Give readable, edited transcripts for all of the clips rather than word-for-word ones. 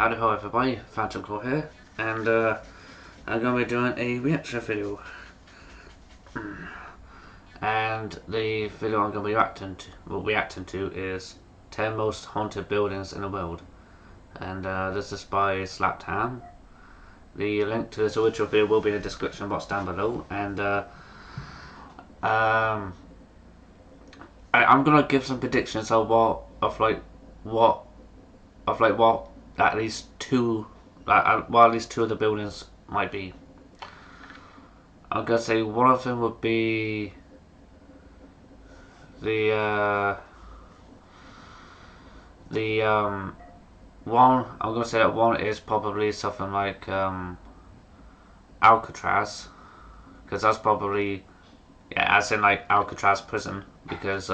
Howdy ho everybody, Phantom Claw here, and I'm going to be doing a reaction video. And the video I'm going to be reacting to is 10 most haunted buildings in the world. And this is by Slaptam. The link to this original video will be in the description box down below. And I'm going to give some predictions of what at least two of the buildings might be. I'm gonna say one of them would be the one. I'm gonna say that one is probably something like Alcatraz, because that's probably, yeah, as in like Alcatraz prison, because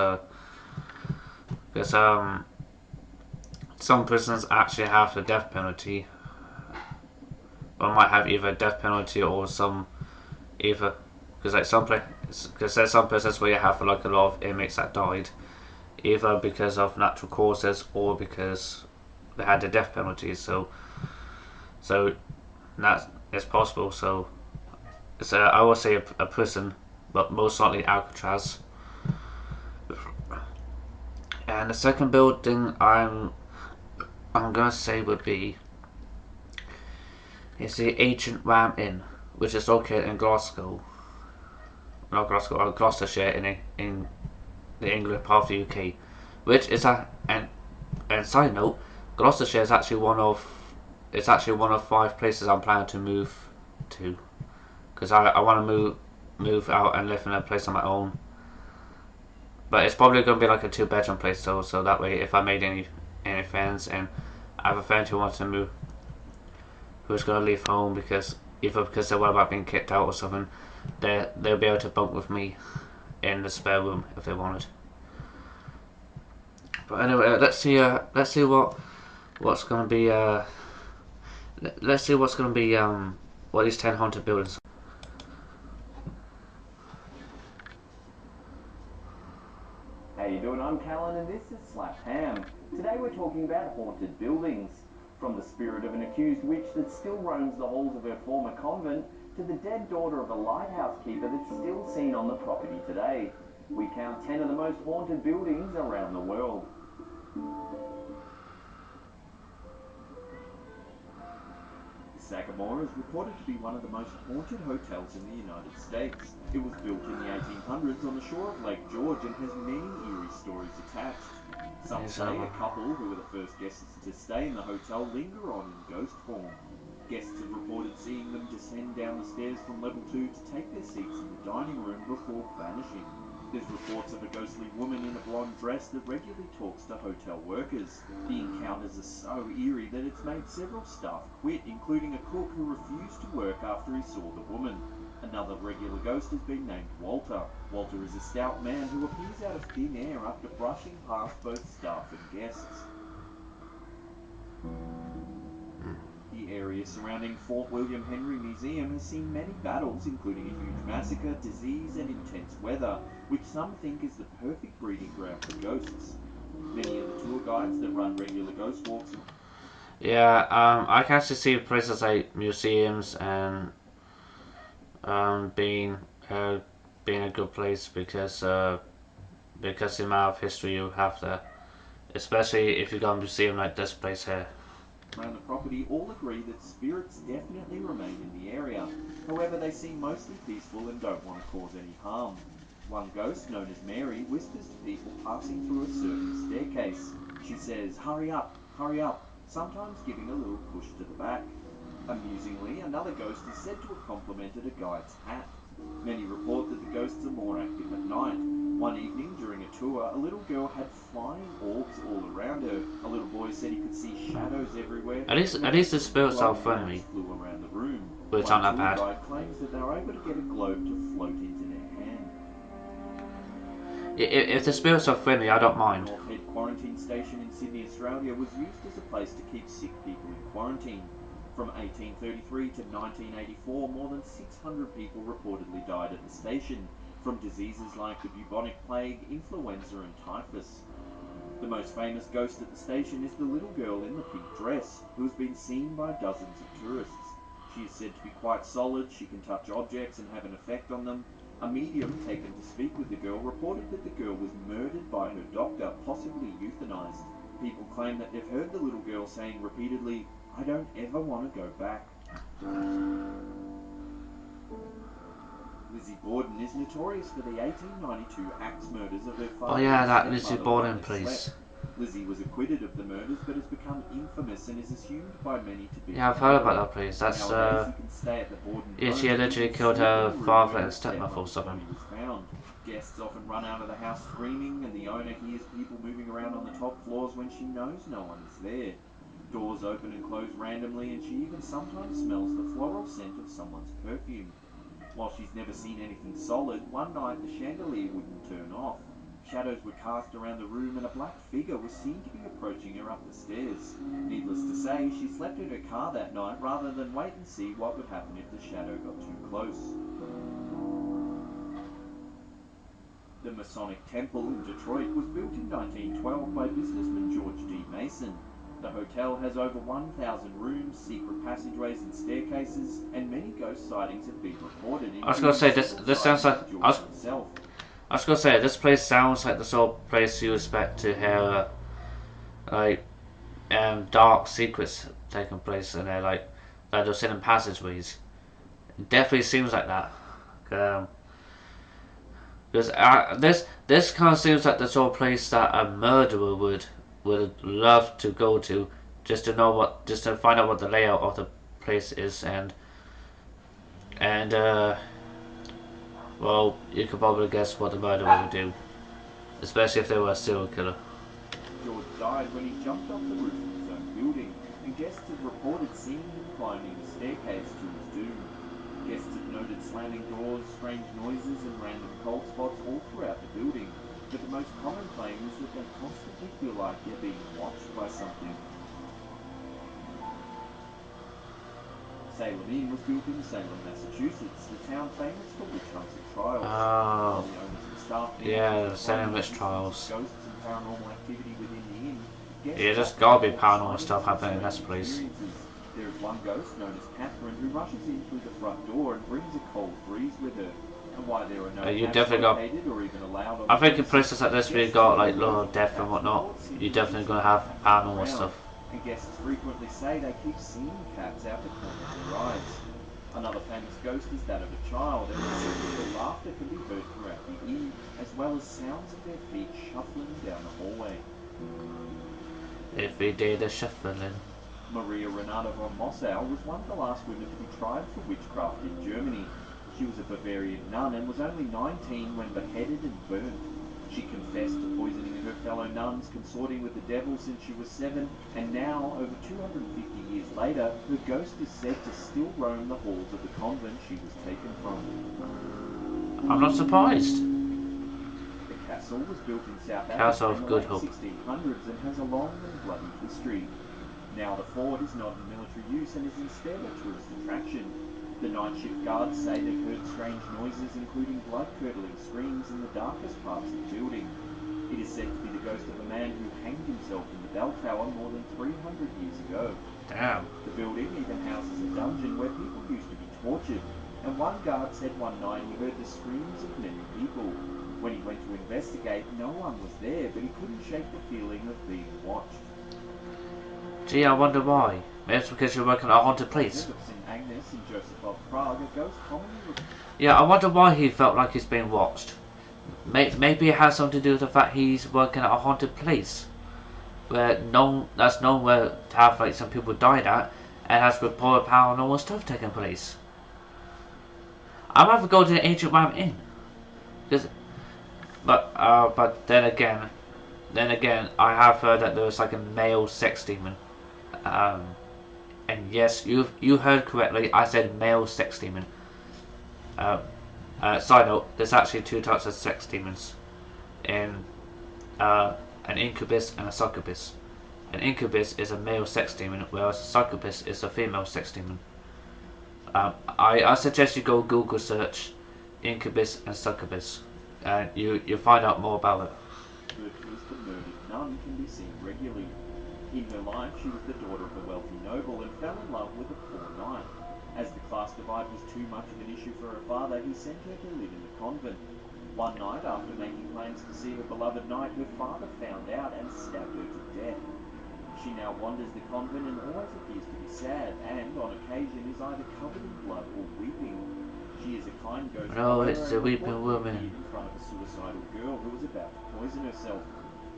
some prisons actually have the death penalty, or might have either a death penalty or because there's some prisons where you have like a lot of inmates that died either because of natural causes or because they had the death penalty. So that is possible. So it's I would say a prison, but most likely Alcatraz. And the second building I'm gonna say would be the Ancient Ram Inn, which is located in Gloucestershire in the England part of the UK. Which is and side note, Gloucestershire is actually one of 5 places I'm planning to move to, because I want to move out and live in a place on my own. But it's probably going to be like a 2-bedroom place, so that way if I made any friends, and I have a friend who wants to move, who's going to leave home because they're worried about being kicked out or something, they'll be able to bunk with me in the spare room if they wanted. But anyway, let's see what's going to be what these 10 haunted buildings. How you doing? I'm Callan and this is Slap Ham. Today we're talking about haunted buildings. From the spirit of an accused witch that still roams the halls of her former convent, to the dead daughter of a lighthouse keeper that's still seen on the property today. We count 10 of the most haunted buildings around the world. Sagamore is reported to be one of the most haunted hotels in the United States. It was built in the 1800s on the shore of Lake George and has many eerie stories attached. Some say a couple who were the first guests to stay in the hotel linger on in ghost form. Guests have reported seeing them descend down the stairs from level 2 to take their seats in the dining room before vanishing. There's reports of a ghostly woman in a blonde dress that regularly talks to hotel workers. The encounters are so eerie that it's made several staff quit, including a cook who refused to work after he saw the woman. Another regular ghost has been named Walter. Walter is a stout man who appears out of thin air after brushing past both staff and guests. The area surrounding Fort William Henry Museum has seen many battles, including a huge massacre, disease and intense weather, which some think is the perfect breeding ground for ghosts. Many of the tour guides that run regular ghost walks. Yeah, I can actually see places like museums and being a good place because the amount of history you have there, especially if you go to a museum like this place here. Around the property all agree that spirits definitely remain in the area. However, they seem mostly peaceful and don't want to cause any harm. One ghost, known as Mary, whispers to people passing through a certain staircase. She says, hurry up, sometimes giving a little push to the back. Amusingly, another ghost is said to have complimented a guide's hat. Many report that the ghosts are more active at night. One evening during a tour, a little girl had flying orbs all around her. A little boy said he could see shadows everywhere. At least the spirits are friendly, flew around the room. which aren't that bad. One tour guide claims that they were able to get a globe to float into their hand. If the spirits are friendly, I don't mind. North Head Quarantine Station in Sydney, Australia was used as a place to keep sick people in quarantine. From 1833 to 1984, more than 600 people reportedly died at the station, from diseases like the bubonic plague, influenza and typhus. The most famous ghost at the station is the little girl in the pink dress, who has been seen by dozens of tourists. She is said to be quite solid, she can touch objects and have an effect on them. A medium taken to speak with the girl reported that the girl was murdered by her doctor, possibly euthanized. People claim that they've heard the little girl saying repeatedly, "I don't ever want to go back." Lizzie Borden is notorious for the 1892 axe murders of her father. Oh yeah, and that Lizzie stepmother Borden while they place. slept. Lizzie was acquitted of the murders but has become infamous and is assumed by many to be Yeah, I've a heard about murderer. that place. That's Nowadays, you can stay at the Borden yeah, home she and literally even killed sleep in her the room father where and her stepmother or stepmother's something. body was found. Guests often run out of the house screaming, and the owner hears people moving around on the top floors when she knows no one is there. Doors open and close randomly, and she even sometimes smells the floral scent of someone's perfume. While she's never seen anything solid, one night the chandelier wouldn't turn off. Shadows were cast around the room and a black figure was seen to be approaching her up the stairs. Needless to say, she slept in her car that night rather than wait and see what would happen if the shadow got too close. The Masonic Temple in Detroit was built in 1912 by businessman George D. Mason. The hotel has over 1,000 rooms, secret passageways and staircases, and many ghost sightings have been reported. I was gonna say this. Several This sounds like sightings of George himself. I was gonna say this place sounds like the sort of place you expect to hear like dark secrets taking place in there, like those hidden passageways. It definitely seems like that. Because this kind of seems like the sort of place that a murderer would love to go to, just to find out what the layout of the place is, and well, you could probably guess what the murderer would do, especially if they were a serial killer. George died when he jumped off the roof of his own building, and guests have reported seeing him climbing the staircase to his doom. Guests have noted slamming doors, strange noises, and random cold spots all throughout the building, but the most common claim is that they constantly feel like they're being watched by something. Salem Inn was built in Salem, Massachusetts, the town famous for witch hunts and trials. While Oh, the owners and staff being yeah, actively the claiming Salem witch instances trials. of ghosts and paranormal activity within the inn, Yeah, guests there's often gotta be report paranormal stuff sightings and happening in strange this place. experiences. There is one ghost known as Catherine who rushes in through the front door and brings a cold breeze with her. And why there are no You cabs definitely got. located or even allowed on I the think in premises, places like this where you guests got are like always low on the death and cabs whatnot, report seeing you're visitors definitely gonna have walking paranormal around, stuff. and guests frequently say they keep seeing cats out the corner of their eyes. Another famous ghost is that of a child, and it's said that their laughter can be heard throughout the inn, as well as sounds of their feet shuffling down the hallway. If we did a shuffling. Maria Renata von Mossau was one of the last women to be tried for witchcraft in Germany. She was a Bavarian nun and was only 19 when beheaded and burnt. She confessed to poisoning her fellow nuns, consorting with the devil since she was 7, and now, over 250 years later, her ghost is said to still roam the halls of the convent she was taken from. I'm not surprised. The castle was built in South Africa Castle in of the Good late Hope. 1600s and has a long and bloody history. Now the fort is not in military use and is instead a tourist attraction. The night shift guards say they've heard strange noises, including blood-curdling screams in the darkest parts of the building. It is said to be the ghost of a man who hanged himself in the bell tower more than 300 years ago. Damn. The building even houses a dungeon where people used to be tortured, and one guard said one night he heard the screams of many people. When he went to investigate, no one was there, but he couldn't shake the feeling of being watched. Gee, I wonder why. Maybe it's because you're working at a haunted place. Convent of St. Agnes in Joseph of Prague, a ghost commonly Yeah, I wonder why he felt like he's being watched. Maybe it has something to do with the fact he's working at a haunted place, where that's known where to have like some people died at, and has reported paranormal stuff taking place. I'd rather go to the Ancient Ram Inn, because, but then again, I have heard that there was like a male sex demon. Um, and yes, you heard correctly. I said male sex demon. Um, Side note: there's actually two types of sex demons, in an incubus and a succubus. An incubus is a male sex demon, whereas a succubus is a female sex demon. I suggest you go Google search incubus and succubus, and you find out more about it. referred to as the murdered nun, can be seen regularly. In her life, she was the daughter of a wealthy noble and fell in love with a poor knight. As the class divide was too much of an issue for her father, he sent her to live in the convent. One night, after making plans to see her beloved knight, her father found out and stabbed her to death. She now wanders the convent and always appears to be sad, and on occasion is either covered in blood or weeping. She is a kind ghost, No, however, it's the and weeping reportedly woman. appeared in front of a suicidal girl who was about to poison herself.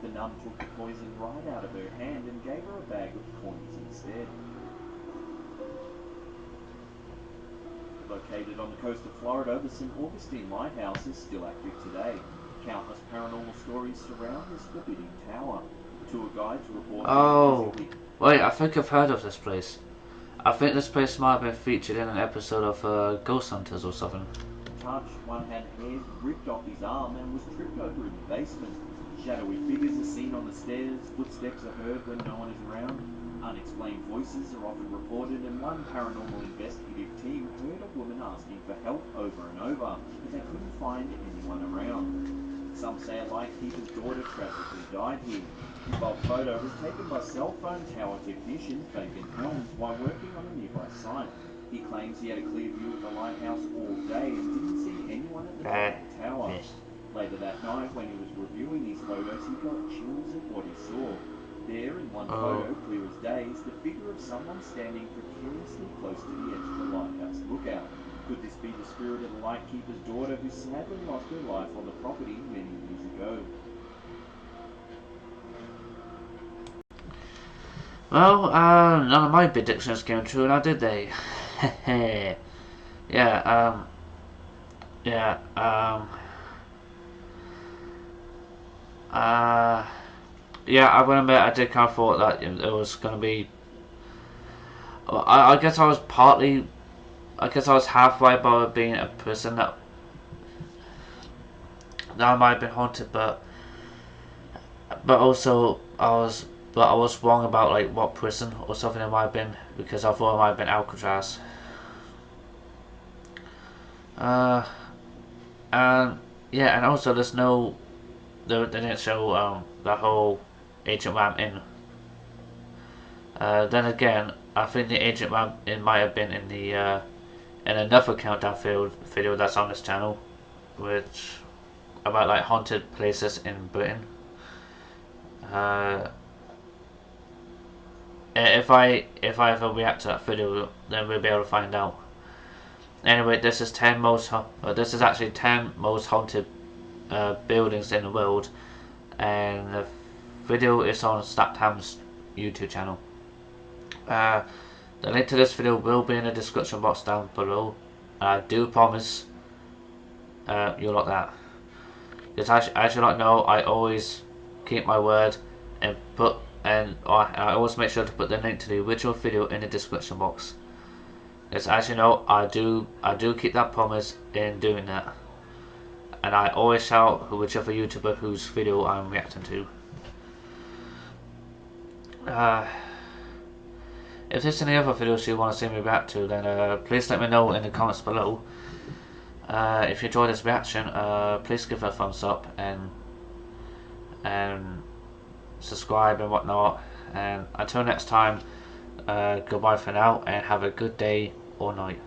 The nun took the poison right out of her hand and gave her a bag of coins instead. Located on the coast of Florida, the St. Augustine Lighthouse is still active today. Countless paranormal stories surround this forbidding tower. Tour guides report Oh, wait, I think I've heard of this place. I think this place might have been featured in an episode of Ghost Hunters or something. Touched, one had hairs ripped off his arm and was tripped over in the basement. Shadowy figures are seen on the stairs, footsteps are heard when no one is around. Unexplained voices are often reported, and one paranormal investigative team heard a woman asking for help over and over, but they couldn't find anyone around. Some say a lightkeeper's daughter tragically died here. The above photo was taken by cell phone tower technician Fabian Helms while working on a nearby site. He claims he had a clear view of the lighthouse all day and didn't see anyone at the top of the tower. Later that night, when he was reviewing his photos, he got chills at what he saw. There, in one photo, clear as day, is the figure of someone standing precariously close to the edge of the lighthouse lookout. Could this be the spirit of the lightkeeper's daughter who sadly lost her life on the property many years ago? Well, none of my predictions came true now, did they? yeah, yeah, yeah, I will admit I did kind of thought that it was going to be. I guess I was partly. I guess I was half right about being a person that might have been haunted, but also I was wrong about like what prison or something it might have been, because I thought it might have been Alcatraz. And yeah, and also there's no, they didn't show the whole Agent Ram in. Then again, I think the Agent Ram in might have been in the in another countdown video that's on this channel, which about like haunted places in Britain. If I ever react to that video, then we'll be able to find out. Anyway, this is this is actually 10 most haunted buildings in the world, and the video is on Statham's YouTube channel. The link to this video will be in the description box down below. I do promise you'll like that. Because as you like know, I always keep my word and I always make sure to put the link to the original video in the description box. Because as you know, I do keep that promise in doing that. And I always shout whichever YouTuber whose video I'm reacting to. If there's any other videos you want to see me react to, then please let me know in the comments below. If you enjoyed this reaction, please give it a thumbs up and subscribe and whatnot. And until next time, goodbye for now, and have a good day or night.